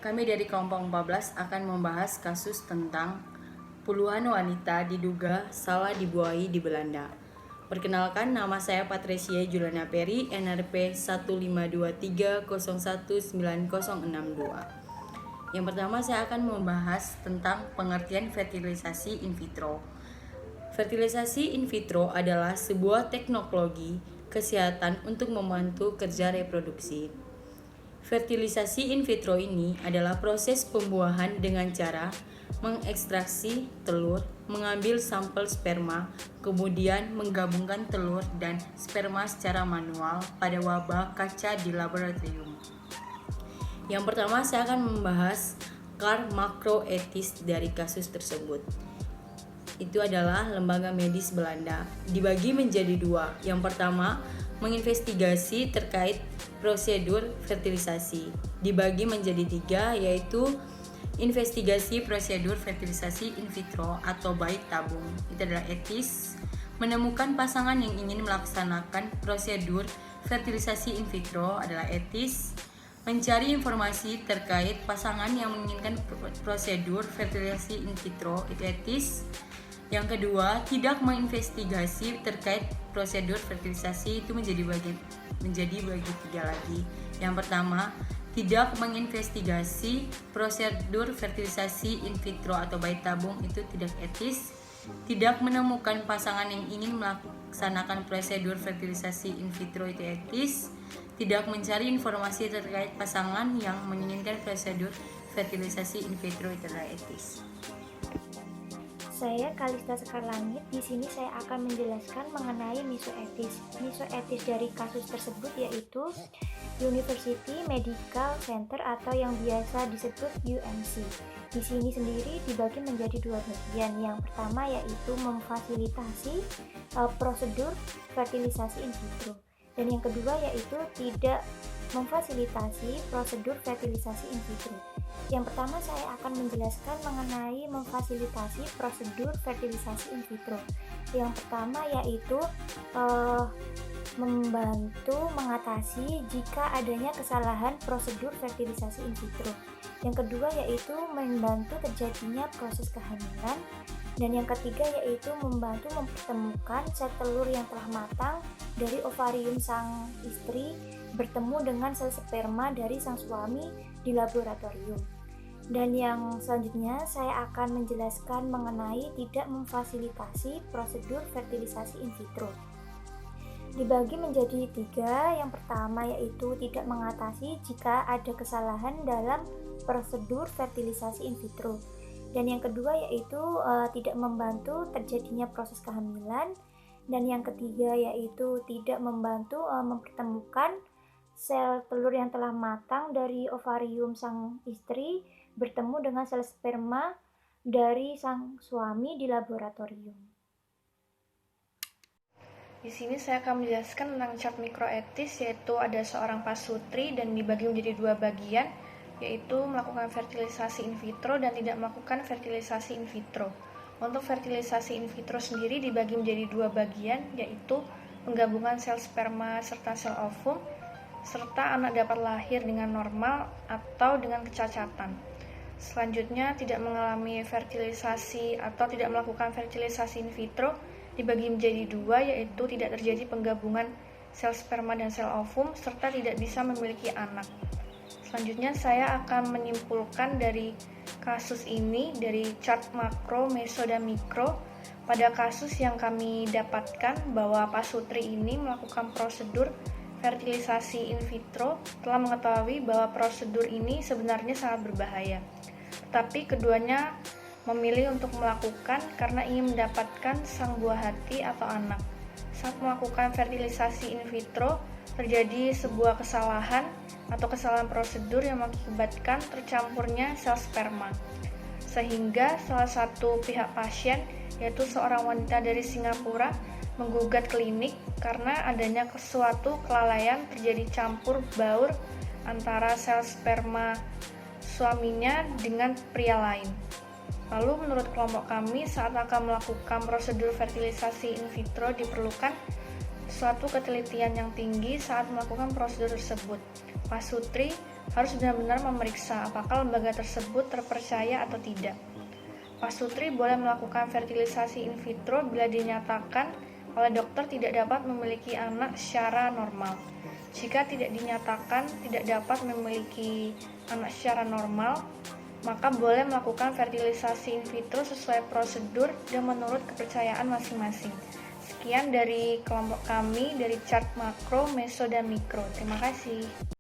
Kami dari kelompok 14 akan membahas kasus tentang puluhan wanita diduga salah dibuahi di Belanda. Perkenalkan, nama saya Patricia Juliana Peri, NRP 15230190062. Yang pertama saya akan membahas tentang pengertian fertilisasi in vitro. Fertilisasi in vitro adalah sebuah teknologi kesehatan untuk membantu kerja reproduksi. Fertilisasi in vitro ini adalah proses pembuahan dengan cara mengekstraksi telur, mengambil sampel sperma, kemudian menggabungkan telur dan sperma secara manual pada wabah kaca di laboratorium. Yang pertama saya akan membahas akar makroetis dari kasus tersebut. Itu adalah lembaga medis Belanda, dibagi menjadi dua. Yang pertama, menginvestigasi terkait prosedur fertilisasi, dibagi menjadi tiga, yaitu investigasi prosedur fertilisasi in vitro atau bayi tabung. Itu adalah etis, menemukan pasangan yang ingin melaksanakan prosedur fertilisasi in vitro adalah etis, mencari informasi terkait pasangan yang menginginkan prosedur fertilisasi in vitro itu etis. Yang kedua, tidak menginvestigasi terkait prosedur fertilisasi itu menjadi bagi tiga lagi. Yang pertama, tidak menginvestigasi prosedur fertilisasi in vitro atau bayi tabung itu tidak etis. Tidak menemukan pasangan yang ingin melaksanakan prosedur fertilisasi in vitro itu etis. Tidak mencari informasi terkait pasangan yang menginginkan prosedur fertilisasi in vitro itu adalah etis. Saya Kalista Sekar Langit. Di sini saya akan menjelaskan mengenai misoetis. Misoetis dari kasus tersebut yaitu University Medical Center atau yang biasa disebut UMC. Di sini sendiri dibagi menjadi dua bagian. Yang pertama yaitu memfasilitasi prosedur fertilisasi in vitro. Dan yang kedua yaitu tidak memfasilitasi prosedur fertilisasi in vitro. Yang pertama saya akan menjelaskan mengenai memfasilitasi prosedur fertilisasi in vitro. Yang pertama yaitu membantu mengatasi jika adanya kesalahan prosedur fertilisasi in vitro. Yang kedua yaitu membantu terjadinya proses kehamilan. Dan yang ketiga yaitu membantu mempertemukan sel telur yang telah matang dari ovarium sang istri bertemu dengan sel sperma dari sang suami di laboratorium. Dan yang selanjutnya saya akan menjelaskan mengenai tidak memfasilitasi prosedur fertilisasi in vitro. Dibagi menjadi tiga. Yang pertama yaitu tidak mengatasi jika ada kesalahan dalam prosedur fertilisasi in vitro. Dan yang kedua yaitu tidak membantu terjadinya proses kehamilan. Dan yang ketiga yaitu tidak membantu mempertemukan sel telur yang telah matang dari ovarium sang istri bertemu dengan sel sperma dari sang suami di laboratorium. Di sini saya akan menjelaskan tentang cap mikroetis, yaitu ada seorang pasutri dan dibagi menjadi dua bagian, yaitu melakukan fertilisasi in vitro dan tidak melakukan fertilisasi in vitro. Untuk fertilisasi in vitro sendiri dibagi menjadi dua bagian, yaitu penggabungan sel sperma serta sel ovum, serta anak dapat lahir dengan normal atau dengan kecacatan. Selanjutnya, tidak mengalami fertilisasi atau tidak melakukan fertilisasi in vitro dibagi menjadi dua, yaitu tidak terjadi penggabungan sel sperma dan sel ovum serta tidak bisa memiliki anak. Selanjutnya saya akan menyimpulkan dari kasus ini dari chart makro, meso, dan mikro. Pada kasus yang kami dapatkan bahwa pasutri ini melakukan prosedur fertilisasi in vitro telah mengetahui bahwa prosedur ini sebenarnya sangat berbahaya. Tetapi keduanya memilih untuk melakukan karena ingin mendapatkan sang buah hati atau anak. Saat melakukan fertilisasi in vitro, terjadi sebuah kesalahan atau kesalahan prosedur yang mengakibatkan tercampurnya sel sperma. Sehingga salah satu pihak pasien, yaitu seorang wanita dari Singapura, menggugat klinik karena adanya suatu kelalaian terjadi campur baur antara sel sperma suaminya dengan pria lain. Lalu menurut kelompok kami, saat akan melakukan prosedur fertilisasi in vitro diperlukan suatu ketelitian yang tinggi saat melakukan prosedur tersebut. Pasutri harus benar-benar memeriksa apakah lembaga tersebut terpercaya atau tidak. Pak Sutri boleh melakukan fertilisasi in vitro bila dinyatakan oleh dokter tidak dapat memiliki anak secara normal. Jika tidak dinyatakan tidak dapat memiliki anak secara normal, maka boleh melakukan fertilisasi in vitro sesuai prosedur dan menurut kepercayaan masing-masing. Sekian dari kelompok kami dari chart makro, meso, dan mikro. Terima kasih.